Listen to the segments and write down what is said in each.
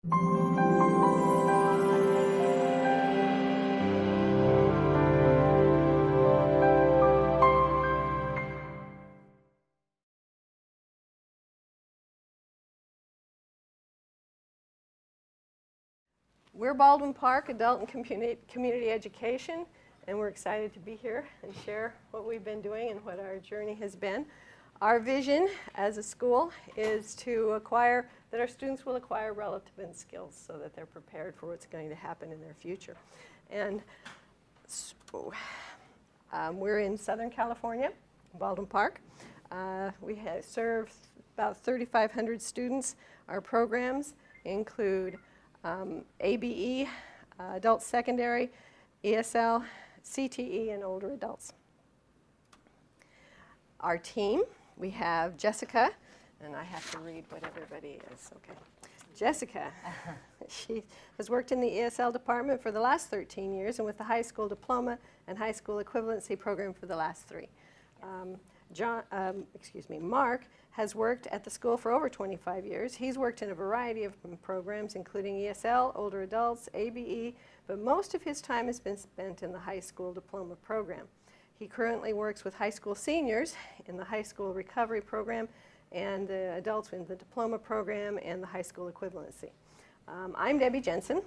We're Baldwin Park Adult and Community Education, and we're excited to be here and share what we've been doing and what our journey has been. Our vision as a school is that our students will acquire relevant skills so that they're prepared for what's going to happen in their future. And so, we're in Southern California, Baldwin Park. We serve about 3,500 students. Our programs include ABE, Adult Secondary, ESL, CTE, and older adults. Our team, we have Jessica, and I have to read what everybody is. Okay. Jessica, she has worked in the ESL department for the last 13 years and with the high school diploma and high school equivalency program for the last 3. Mark has worked at the school for over 25 years. He's worked in a variety of programs, including ESL, older adults, ABE, but most of his time has been spent in the high school diploma program. He currently works with high school seniors in the high school recovery program and the adults in the diploma program and the high school equivalency. I'm Debbie Jensen.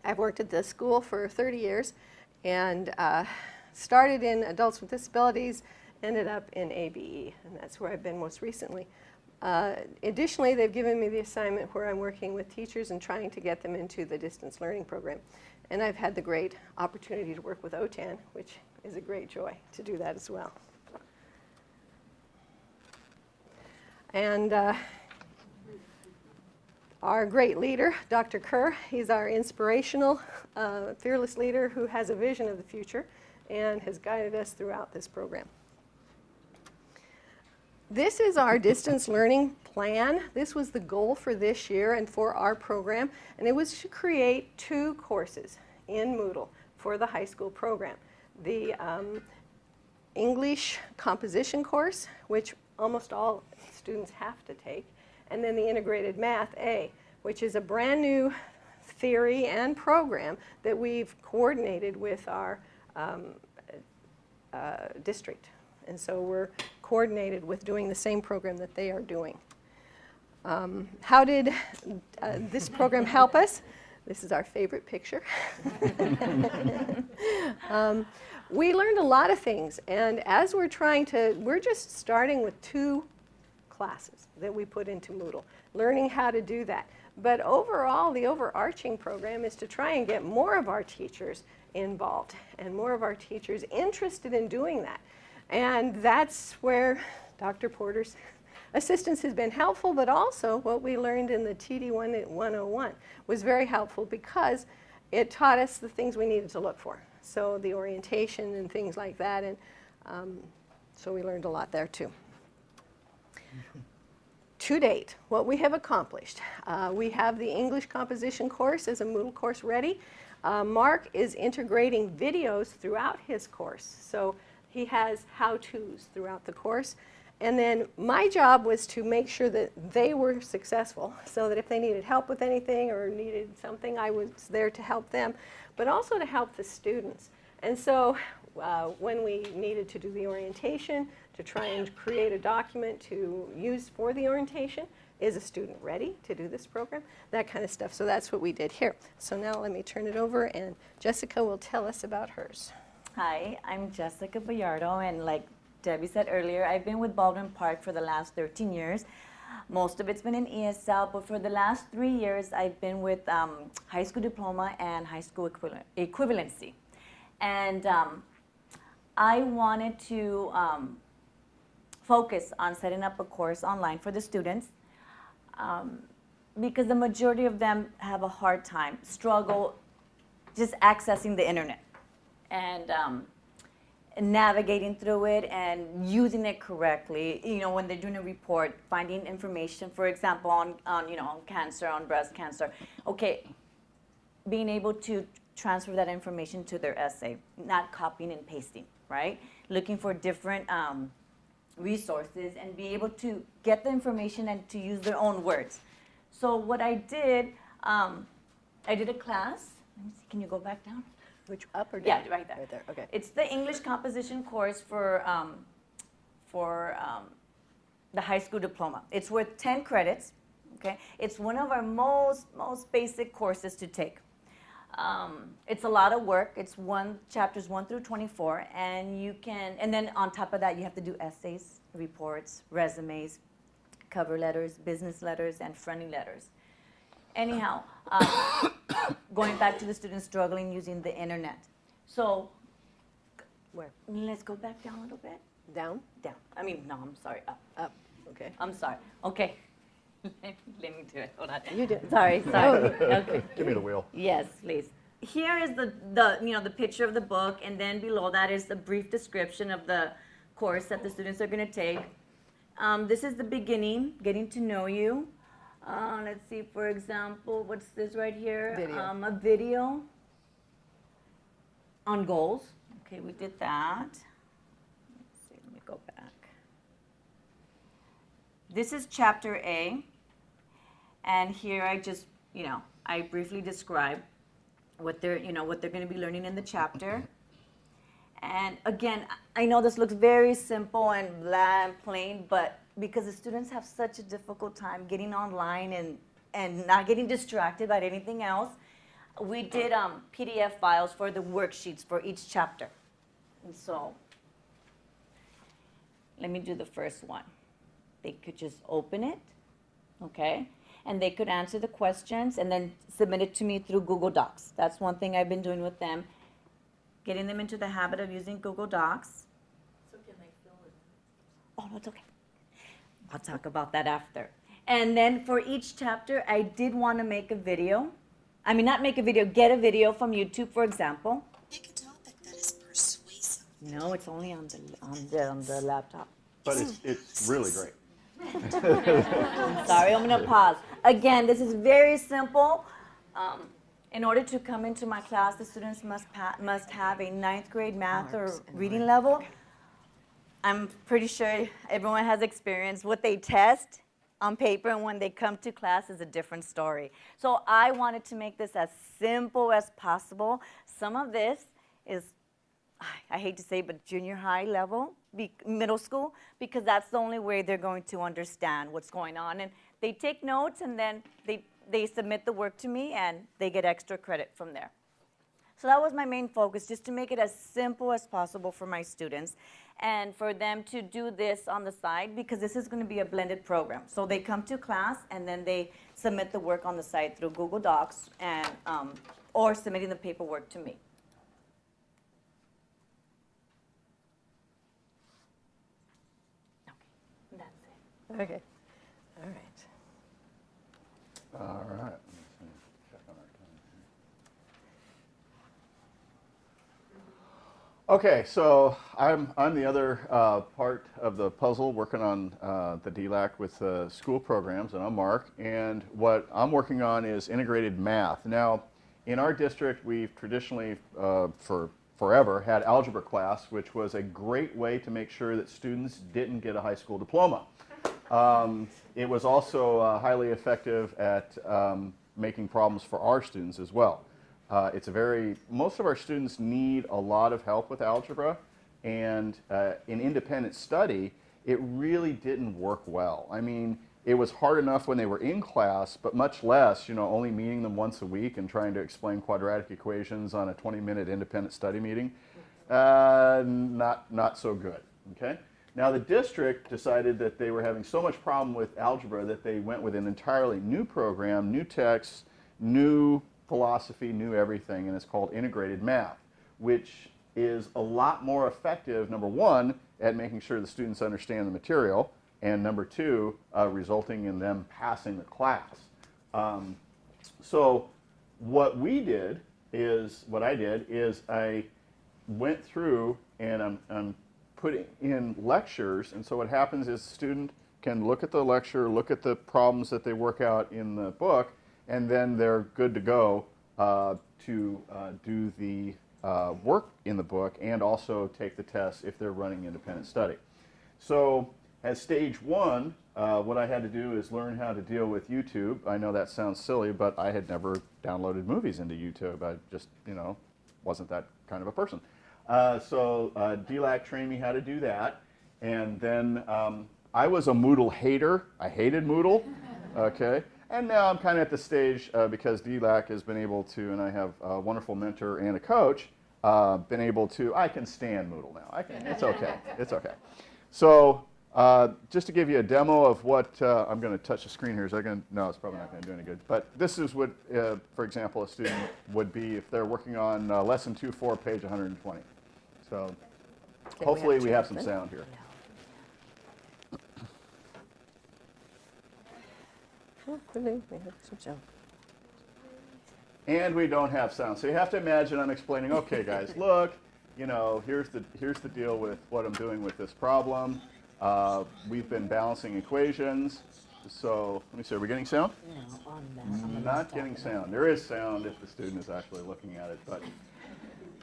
I've worked at this school for 30 years and started in adults with disabilities, ended up in ABE, and that's where I've been most recently. Additionally, they've given me the assignment where I'm working with teachers and trying to get them into the distance learning program. And I've had the great opportunity to work with OTAN, which is a great joy to do that as well. And our great leader, Dr. Kerr, he's our inspirational, fearless leader who has a vision of the future and has guided us throughout this program. This is our distance learning plan. This was the goal for this year and for our program, and it was to create 2 courses in Moodle for the high school program. The English composition course, which almost all students have to take, and then the integrated math A, which is a brand new theory and program that we've coordinated with our district. And so we're coordinated with doing the same program that they are doing. How did this program help us? This is our favorite picture. We learned a lot of things, and as we're just starting with 2 classes that we put into Moodle, learning how to do that. But overall, the overarching program is to try and get more of our teachers involved and more of our teachers interested in doing that. And that's where Dr. Porter's assistance has been helpful, but also what we learned in the TD 101 was very helpful because it taught us the things we needed to look for. So the orientation and things like that, and so we learned a lot there too. To date, what we have accomplished, we have the English composition course as a Moodle course ready. Mark is integrating videos throughout his course. So he has how-tos throughout the course. And then my job was to make sure that they were successful so that if they needed help with anything or needed something, I was there to help them, but also to help the students. And so when we needed to do the orientation, to try and create a document to use for the orientation, is a student ready to do this program? That kind of stuff. So that's what we did here. So now let me turn it over, and Jessica will tell us about hers. Hi, I'm Jessica Bayardo, and like Debbie said earlier, I've been with Baldwin Park for the last 13 years. Most of it's been in ESL, but for the last 3 years, I've been with high school diploma and high school equivalency. And I wanted to focus on setting up a course online for the students because the majority of them have a hard time, struggle just accessing the internet and navigating through it and using it correctly. You know, when they're doing a report, finding information, for example, on cancer, on breast cancer. Okay, being able to transfer that information to their essay, not copying and pasting, right? Looking for different resources and be able to get the information and to use their own words. So what I did, I did a class. Let me see, can you go back down? Which, up or down? Yeah, right there. Right there, okay. It's the English composition course for the high school diploma. It's worth 10 credits, okay? It's one of our most basic courses to take. It's a lot of work. It's chapters 1 through 24, and then on top of that, you have to do essays, reports, resumes, cover letters, business letters, and friendly letters. Anyhow, going back to the students struggling using the internet. So, Where? let's go back down a little bit. Down? Down. I mean, no, I'm sorry, up. Up, okay. I'm sorry. Okay. Let me do it. Hold on. You do it. Sorry. Okay. Give me the wheel. Yes, please. Here is the picture of the book, and then below that is the brief description of the course that the students are going to take. This is the beginning, getting to know you. Let's see, for example, what's this right here? Video. A video on goals. Okay, we did that. Let's see, let me go back. This is chapter A, and here I just, I briefly describe what they're going to be learning in the chapter. And again, I know this looks very simple and blah and plain, but because the students have such a difficult time getting online and not getting distracted by anything else, we did PDF files for the worksheets for each chapter. And so, let me do the first one. They could just open it, okay? And they could answer the questions and then submit it to me through Google Docs. That's one thing I've been doing with them, getting them into the habit of using Google Docs. So can they fill it? Oh, no, it's okay. I'll talk about that after. And then for each chapter, I did want to make a video. I mean, not make a video, get a video from YouTube, for example. Pick a topic that is persuasive. No, it's only on the laptop. But it's really great. Sorry, I'm going to pause. Again, this is very simple. In order to come into my class, the students must have a 9th grade math or reading level. I'm pretty sure everyone has experienced what they test on paper and when they come to class is a different story. So I wanted to make this as simple as possible. Some of this is, I hate to say, but junior high level, middle school, because that's the only way they're going to understand what's going on. And they take notes and then they submit the work to me and they get extra credit from there. So that was my main focus, just to make it as simple as possible for my students and for them to do this on the side, because this is going to be a blended program. So they come to class and then they submit the work on the side through Google Docs and or submitting the paperwork to me. Okay, that's it. Okay, all right. All right. Let me see. Check on our time here. Okay, so I'm the other part of the puzzle working on the DLAC with school programs, and I'm Mark. And what I'm working on is integrated math. Now, in our district, we've traditionally, for forever, had algebra class, which was a great way to make sure that students didn't get a high school diploma. It was also highly effective at making problems for our students as well. Most of our students need a lot of help with algebra, and in independent study, it really didn't work well. I mean, it was hard enough when they were in class, but much less, only meeting them once a week and trying to explain quadratic equations on a 20-minute independent study meeting. Not so good, okay? Now, the district decided that they were having so much problem with algebra that they went with an entirely new program, new texts, new philosophy, new everything, and it's called integrated math, which is a lot more effective, number one, at making sure the students understand the material, and number two, resulting in them passing the class. So what I did is I went through and I'm putting in lectures, and so what happens is the student can look at the lecture, look at the problems that they work out in the book, and then they're good to go to do the work in the book and also take the test if they're running independent study. So as stage one, what I had to do is learn how to deal with YouTube. I know that sounds silly, but I had never downloaded movies into YouTube. I just, wasn't that kind of a person. So DLAC trained me how to do that. And then I was a Moodle hater. I hated Moodle, okay? And now I'm kind of at the stage, because DLAC has been able to, and I have a wonderful mentor and a coach, been able to, I can stand Moodle now. It's okay, it's okay. So just to give you a demo of what, I'm going to touch the screen here. Is that going to, no, it's probably not going to do any good. But this is what, for example, a student would be if they're working on lesson 2-4, page 120. So hopefully we have some sound here. And we don't have sound. So you have to imagine I'm explaining, okay guys, look, here's the deal with what I'm doing with this problem. We've been balancing equations. So let me see, are we getting sound? No, on that. I'm Not getting sound. There is sound if the student is actually looking at it. But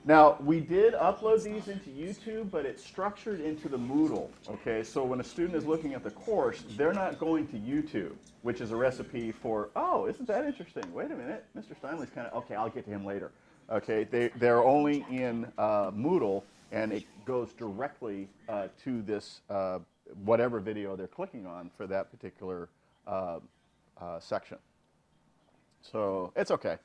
now, we did upload these into YouTube, but it's structured into the Moodle, okay? So when a student is looking at the course, they're not going to YouTube, which is a recipe for, oh, isn't that interesting? Wait a minute, Mr. Steimle's kind of, okay, I'll get to him later. Okay, they're only in Moodle, and it goes directly to this, whatever video they're clicking on for that particular section. So it's okay.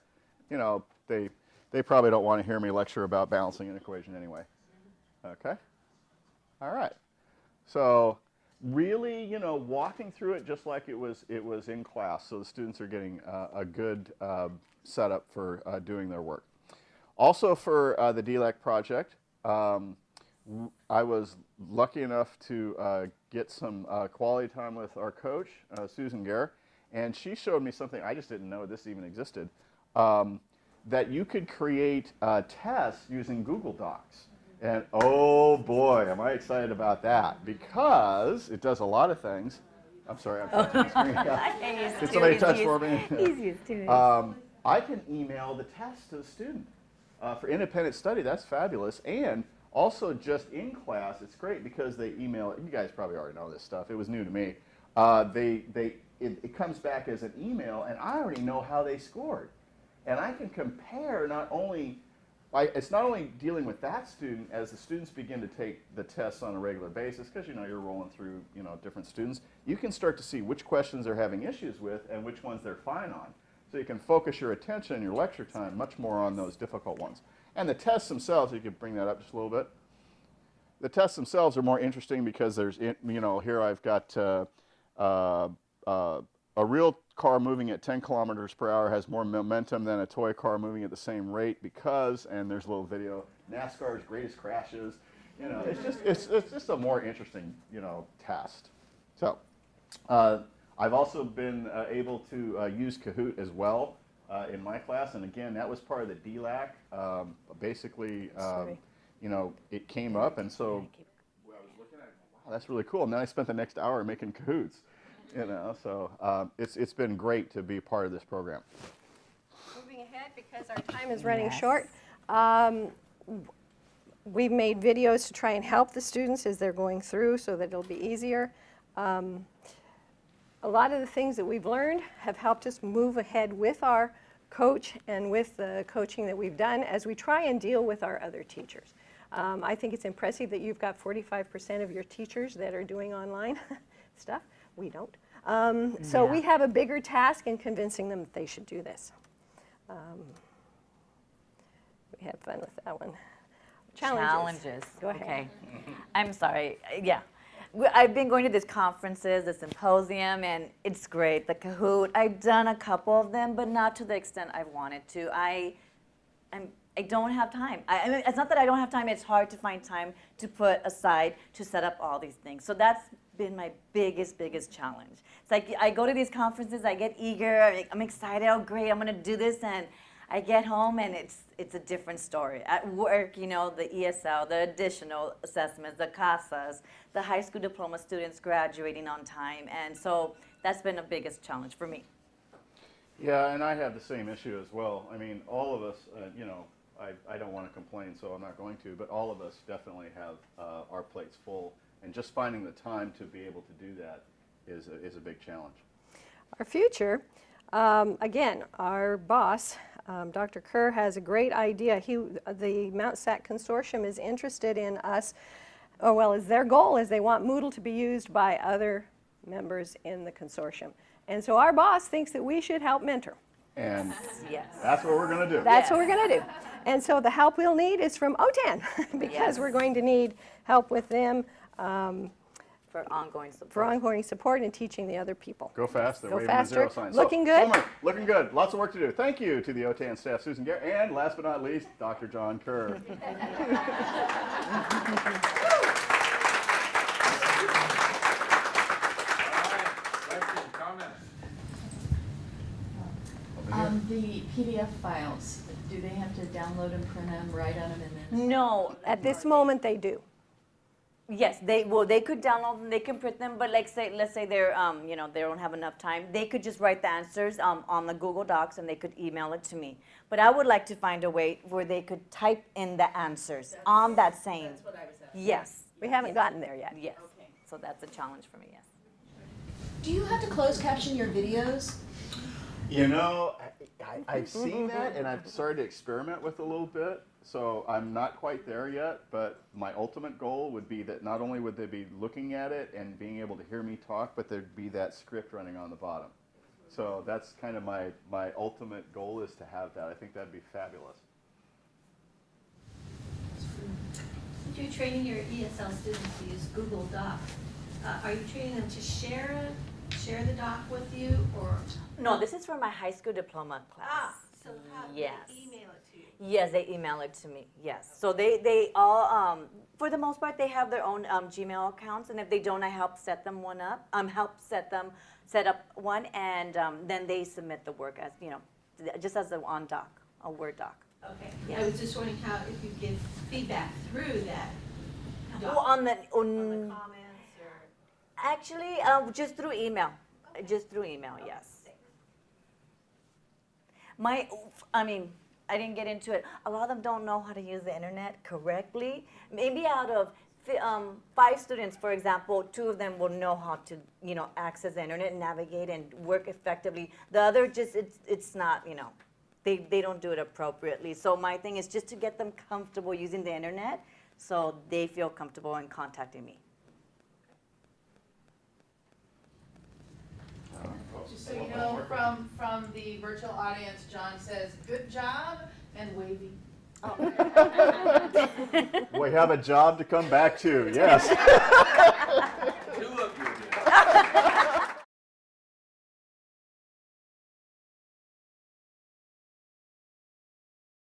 They probably don't want to hear me lecture about balancing an equation anyway. Okay? All right. So really, walking through it just like it was in class, so the students are getting a good setup for doing their work. Also for the DLAC project, I was lucky enough to get some quality time with our coach, Susan Kerr, and she showed me something I just didn't know this even existed. That you could create tests using Google Docs. And oh boy, am I excited about that, because it does a lot of things. I'm sorry, I'm touching the screen. Did somebody touch for me? Easiest to I can email the test to the student. For independent study, that's fabulous. And also just in class, it's great because they email it. You guys probably already know this stuff. It was new to me. It comes back as an email, and I already know how they scored. And I can compare it's not only dealing with that student as the students begin to take the tests on a regular basis, because you're rolling through different students. You can start to see which questions they're having issues with and which ones they're fine on. So you can focus your attention in your lecture time much more on those difficult ones. And the tests themselves, you could bring that up just a little bit. The tests themselves are more interesting because there's, here I've got a real car moving at 10 kilometers per hour has more momentum than a toy car moving at the same rate because, and there's a little video, NASCAR's greatest crashes. It's just a more interesting, test. So, I've also been able to use Kahoot as well in my class, and again, that was part of the DLAC. Basically, it came up, and so I was looking at it, wow, that's really cool. And then I spent the next hour making Kahoots. So it's been great to be part of this program. Moving ahead, because our time is running short, we've made videos to try and help the students as they're going through so that it'll be easier. A lot of the things that we've learned have helped us move ahead with our coach and with the coaching that we've done as we try and deal with our other teachers. I think it's impressive that you've got 45% of your teachers that are doing online stuff. We don't. So we have a bigger task in convincing them that they should do this. We had fun with that one. Challenges. Go ahead. Okay. I'm sorry. Yeah. I've been going to these conferences, the symposium, and it's great. The Kahoot, I've done a couple of them, but not to the extent I wanted to. I don't have time. I mean, it's not that I don't have time. It's hard to find time to put aside to set up all these things. So that's been my biggest challenge. It's like I go to these conferences, I get eager, I'm excited, oh great, I'm gonna do this, and I get home and it's a different story. At work, the ESL, the additional assessments, the CASAs, the high school diploma students graduating on time, and so that's been the biggest challenge for me. Yeah, and I have the same issue as well. I mean, all of us, I don't want to complain, so I'm not going to, but all of us definitely have our plates full, and just finding the time to be able to do that is a big challenge. Our future, again, our boss, Dr. Kerr, has a great idea. The Mount SAC Consortium is interested in us, or well, their goal is they want Moodle to be used by other members in the consortium. And so our boss thinks that we should help mentor. And Yes. that's what we're going to do. That's what we're going to do. And so the help we'll need is from OTAN because Yes. we're going to need help with them For ongoing support. for ongoing support and teaching the other people. Go fast. They're Go waving the faster. zero sign. Looking good. Summer, looking good. Lots of work to do. Thank you to the OTAN staff, Susan Garrett, and last but not least, Dr. John Kerr. Questions, comments? The PDF files, do they have to download and print them, write on them, and then? No, At this moment, they do. yes, they could download them, they can print them, but let's say they're they don't have enough time, they could just write the answers on the Google Docs and they could email it to me. But I would like to find a way where they could type in the answers on that same. That's what I was asking. Yes, We haven't gotten there yet. yes. Okay. So that's a challenge for me. Yes. Do you have to close caption your videos? You know, I've seen that, and I've started to experiment with a little bit. So I'm not quite there yet, but my ultimate goal would be that not only would they be looking at it and being able to hear me talk, but there'd be that script running on the bottom. So that's kind of my ultimate goal, is to have that. I think that'd be fabulous. If you're training your ESL students to use Google Docs, are you training them to share the doc with you, or? No, this is for my high school diploma class. So how, Yes. they email it to you? Yes, they email it to me, yes. So they all, for the most part, they have their own Gmail accounts, and if they don't, I help set them one up, set up one, and then they submit the work as, just as a Word doc. Okay, Yes. I was just wondering how, if you give feedback through that doc, Well, on the comments or? actually, just through email, yes. I didn't get into it. A lot of them don't know how to use the internet correctly. Maybe out of 5 students, for example, 2 of them will know how to, access the internet, navigate, and work effectively. The other it's not, they don't do it appropriately. So my thing is just to get them comfortable using the internet, so they feel comfortable in contacting me. Just so you know, from the virtual audience, John says, "Good job," and wavy. We have a job to come back to, yes.